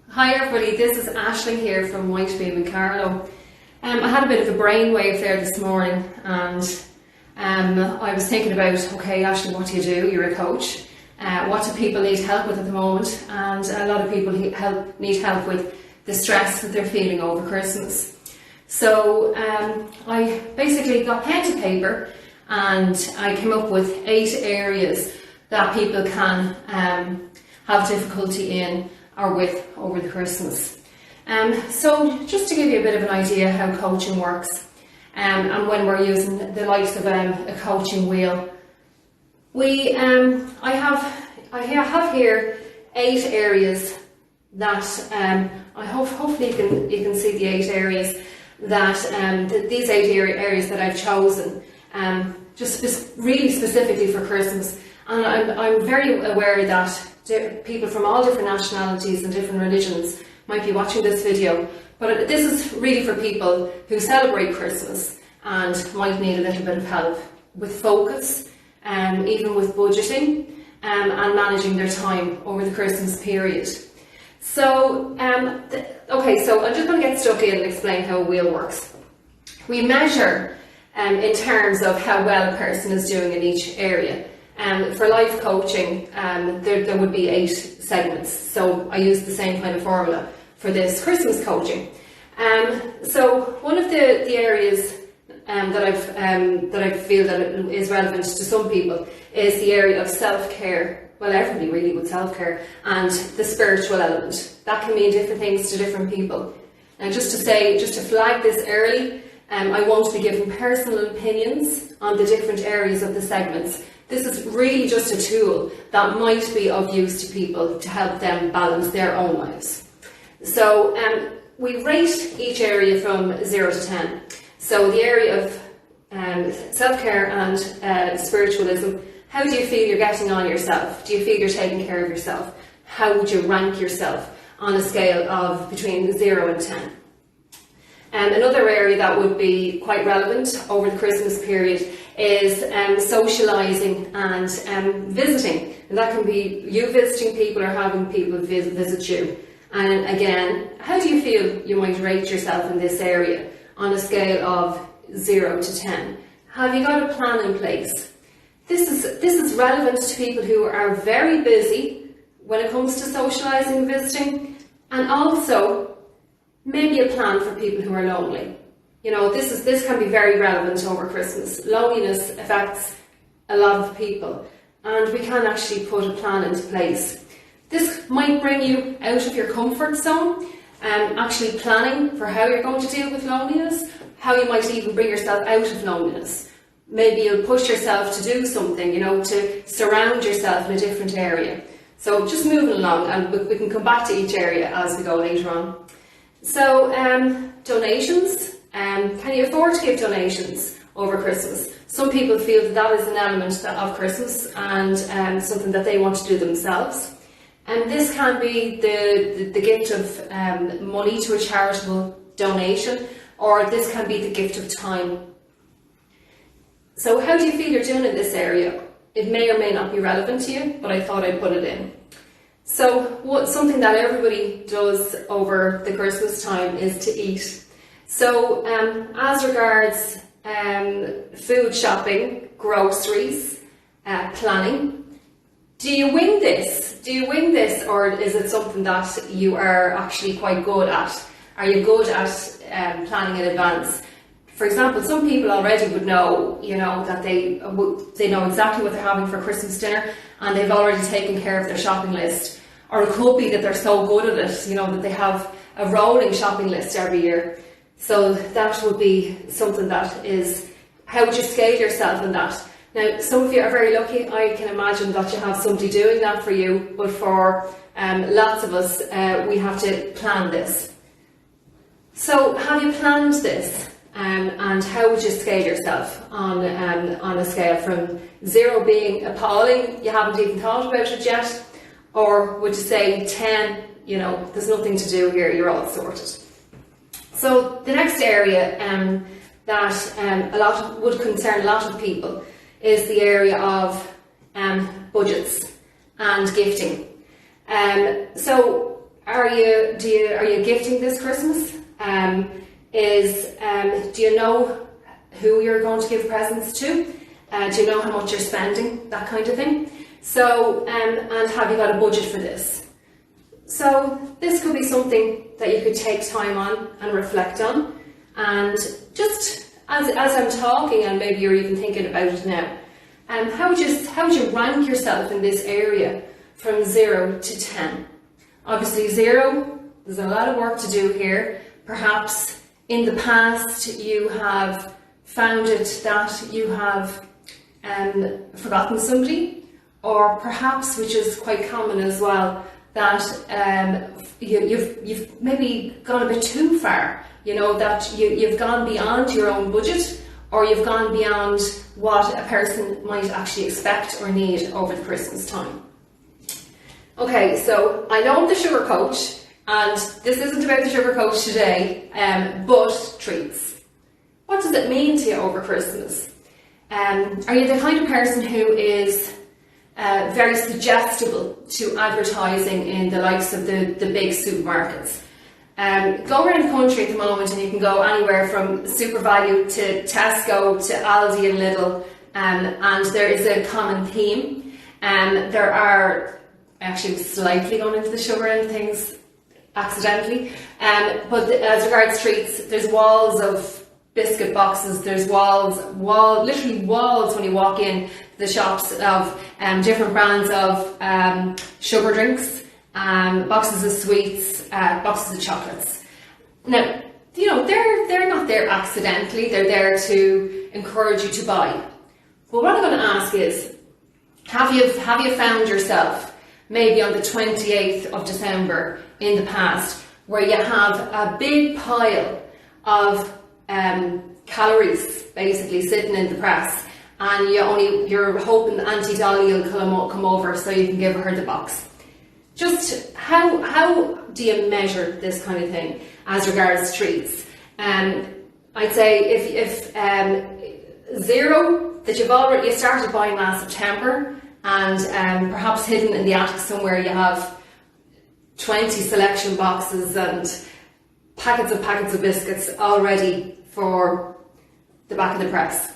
Hi everybody, this is Aisling here from Whitebeam in Carlow. I had a bit of a brainwave there this morning and I was thinking about, okay Aisling, what do you do? You're a coach. What do people need help with at the moment? And a lot of people need help with the stress that they're feeling over Christmas. So I basically got pen to paper and I came up with 8 areas that people can have difficulty in or with over the Christmas. So just to give you a bit of an idea how coaching works, and when we're using the likes of a coaching wheel, I have here 8 areas that hopefully you can see the 8 areas that these 8 areas that I've chosen, really specifically for Christmas. And I'm very aware that people from all different nationalities and different religions might be watching this video, but this is really for people who celebrate Christmas and might need a little bit of help with focus, even with budgeting and managing their time over the Christmas period. So, so I'm just going to get stuck in and explain how a wheel works. We measure in terms of how well a person is doing in each area. For life coaching, there would be 8 segments, so I use the same kind of formula for this Christmas coaching. So one of the areas that I feel that is relevant to some people is the area of self-care. Well, everybody really with self-care, and the spiritual element. That can mean different things to different people. And just to flag this early, I won't be giving personal opinions on the different areas of the segments. This is really just a tool that might be of use to people to help them balance their own lives. So we rate each area from 0 to 10. So the area of self-care and spiritualism, how do you feel you're getting on yourself? Do you feel you're taking care of yourself? How would you rank yourself on a scale of between 0 and 10? Another area that would be quite relevant over the Christmas period is socialising and visiting. And that can be you visiting people or having people visit you. And again, how do you feel you might rate yourself in this area on a scale of 0 to 10? Have you got a plan in place? This is relevant to people who are very busy when it comes to socialising and visiting, and also maybe a plan for people who are lonely. You know, this can be very relevant over Christmas. Loneliness affects a lot of people, and we can actually put a plan into place. This might bring you out of your comfort zone, actually planning for how you're going to deal with loneliness, how you might even bring yourself out of loneliness. Maybe you'll push yourself to do something, to surround yourself in a different area. So just moving along, and we can come back to each area as we go later on. So, donations. Can you afford to give donations over Christmas? Some people feel that is an element of Christmas and something that they want to do themselves. And this can be the gift of money to a charitable donation, or this can be the gift of time. So how do you feel you're doing in this area? It may or may not be relevant to you, but I thought I'd put it in. So something that everybody does over the Christmas time is to eat. So as regards food shopping, groceries, planning, do you wing this? Do you wing this, or is it something that you are actually quite good at? Are you good at planning in advance? For example, some people already would know, that they know exactly what they're having for Christmas dinner, and they've already taken care of their shopping list. Or it could be that they're so good at it, that they have a rolling shopping list every year. So that would be something that is, how would you scale yourself in that? Now, some of you are very lucky. I can imagine that you have somebody doing that for you, but for lots of us, we have to plan this. So have you planned this? And how would you scale yourself on a scale from 0 being appalling, you haven't even thought about it yet, or would you say 10, there's nothing to do here, you're all sorted. So the next area that would concern a lot of people is the area of budgets and gifting. So Are you gifting this Christmas? Do you know who you're going to give presents to? Do you know how much you're spending? That kind of thing. So, and have you got a budget for this? So this could be something that you could take time on and reflect on. And just as I'm talking, and maybe you're even thinking about it now, how would you rank yourself in this area from 0 to 10? Obviously 0, there's a lot of work to do here. Perhaps in the past you have found it that you have forgotten somebody, or perhaps, which is quite common as well, that you've maybe gone a bit too far, that you've gone beyond your own budget, or you've gone beyond what a person might actually expect or need over the Christmas time. Okay, so I know I'm the sugar coach, and this isn't about the sugar coach today, but treats. What does it mean to you over Christmas? Are you the kind of person who is very suggestible to advertising in the likes of the big supermarkets? Go around the country at the moment and you can go anywhere from Super Value to Tesco to Aldi and Lidl, and there is a common theme. There are, actually slightly going into the sugar end things accidentally, but as regards treats, there's walls of biscuit boxes, there's literally walls when you walk in the shops of different brands of sugar drinks, boxes of sweets, boxes of chocolates. Now, they're not there accidentally, they're there to encourage you to buy. But what I'm going to ask is, have you found yourself maybe on the 28th of December in the past where you have a big pile of calories basically sitting in the press, and you're hoping Auntie Dolly will come over so you can give her the box? Just how do you measure this kind of thing as regards treats? I'd say if 0, that you started buying last September, and perhaps hidden in the attic somewhere you have 20 selection boxes and packets of biscuits all ready for the back of the press.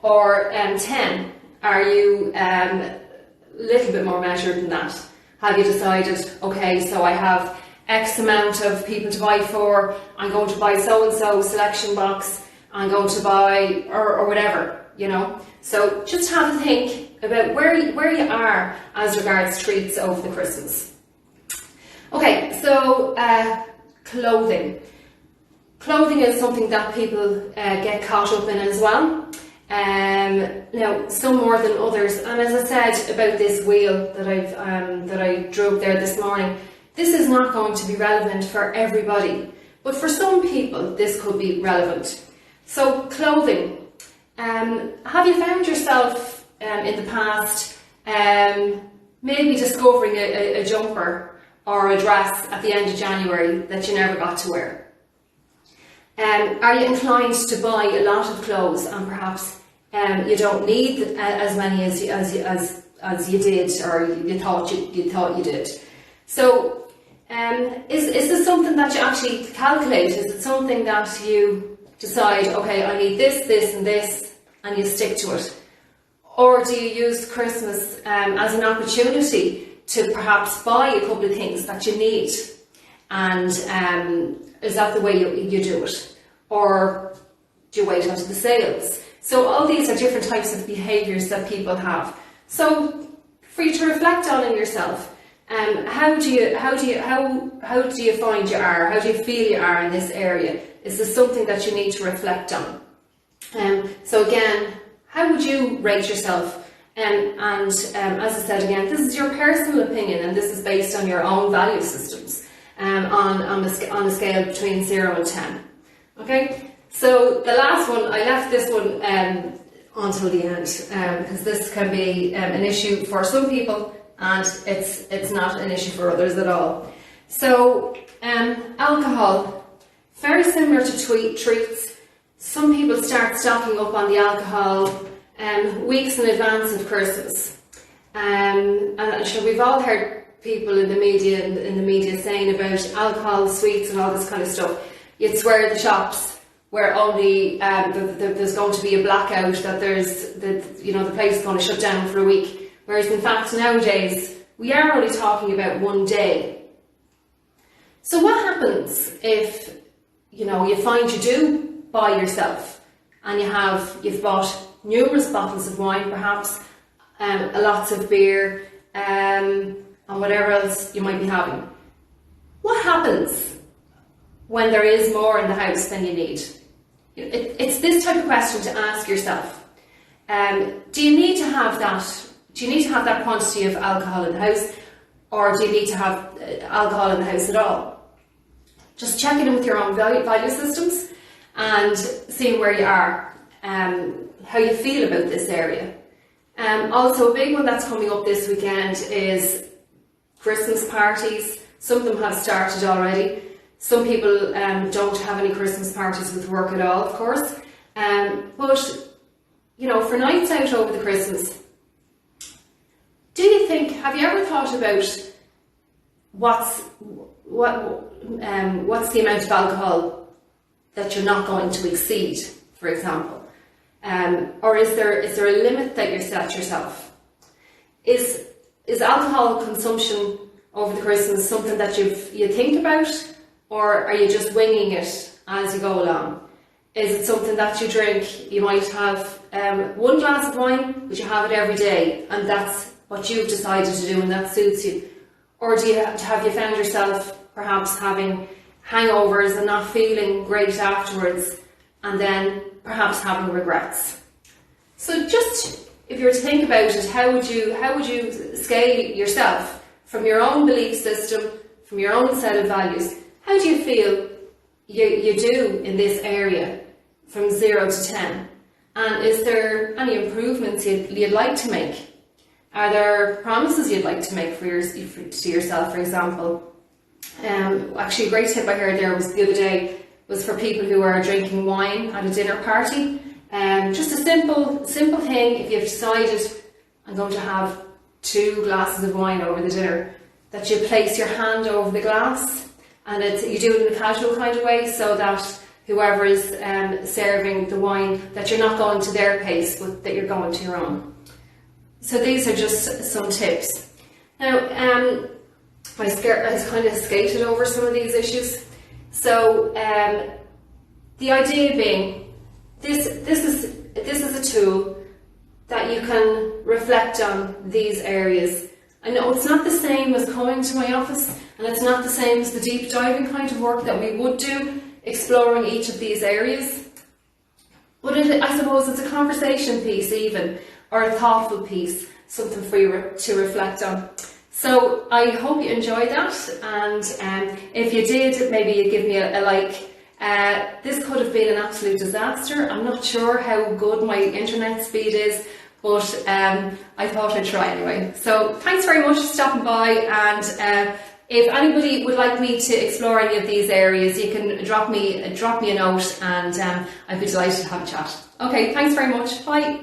Or 10, are you a little bit more measured than that? Have you decided, okay, so I have X amount of people to buy for, I'm going to buy so-and-so selection box, I'm going to buy, or whatever, So just have a think about where you are as regards treats over the Christmas. Okay, so clothing. Clothing is something that people get caught up in as well. Now, some more than others. And as I said about this wheel that I drew up there this morning, this is not going to be relevant for everybody, but for some people this could be relevant. So clothing. Have you found yourself in the past maybe discovering a jumper or a dress at the end of January that you never got to wear? Are you inclined to buy a lot of clothes, and perhaps you don't need as many as you did, or you thought you did? So is this something that you actually calculate? Is it something that you decide, okay, I need this, this and this, and you stick to it? Or do you use Christmas as an opportunity to perhaps buy a couple of things that you need? And is that the way you do it? Or do you wait until the sales? So all these are different types of behaviours that people have. So for you to reflect on in yourself, how do you find you are? How do you feel you are in this area? Is this something that you need to reflect on? So again, how would you rate yourself? As I said again, this is your personal opinion, and this is based on your own value systems on a scale between 0 and 10. Okay, so the last one, I left this one until the end because this can be an issue for some people, and it's not an issue for others at all. So alcohol, very similar to treats. Some people start stocking up on the alcohol weeks in advance of Christmas. And I'm sure we've all heard people in the media saying about alcohol, sweets, and all this kind of stuff, you'd swear the shops where only there's going to be a blackout, that the place is going to shut down for a week. Whereas in fact nowadays we are only talking about one day. So what happens if you find you do buy yourself and you've bought numerous bottles of wine, perhaps lots of beer, and whatever else you might be having? What happens when there is more in the house than you need? It's this type of question to ask yourself. Do you need to have that? Do you need to have that quantity of alcohol in the house, or do you need to have alcohol in the house at all? Just checking in with your own value systems and seeing where you are, how you feel about this area. Also, a big one that's coming up this weekend is Christmas parties. Some of them have started already. Some people don't have any Christmas parties with work at all, of course. But for nights out over the Christmas, have you ever thought about what's the amount of alcohol that you're not going to exceed, for example? Or is there a limit that you set yourself? Is alcohol consumption over the Christmas something that you think about, or are you just winging it as you go along? Is it something that you drink? You might have one glass of wine, but you have it every day, and that's what you've decided to do and that suits you. Or have you found yourself perhaps having hangovers and not feeling great afterwards, and then perhaps having regrets? So just, if you were to think about it, how would you scale yourself from your own belief system, from your own set of values? How do you feel you do in this area from 0 to 10? And is there any improvements you'd like to make? Are there promises you'd like to make to yourself, for example? Actually, a great tip I heard there was the other day was for people who are drinking wine at a dinner party. Just a simple thing. If you've decided, I'm going to have 2 glasses of wine over the dinner, that you place your hand over the glass, and you do it in a casual kind of way, so that whoever is serving the wine, that you're not going to their pace, but that you're going to your own. So these are just some tips. Now, I kind of skated over some of these issues. So the idea being, this is a tool that you can reflect on these areas. I know it's not the same as coming to my office, and it's not the same as the deep diving kind of work that we would do, exploring each of these areas. But I suppose it's a conversation piece even, or a thoughtful piece, something for you to reflect on. So I hope you enjoyed that, and if you did, maybe you'd give me a like. This could have been an absolute disaster. I'm not sure how good my internet speed is, but I thought I'd try anyway. So thanks very much for stopping by, and if anybody would like me to explore any of these areas, you can drop me a note, and I'd be delighted to have a chat. Okay, thanks very much. Bye.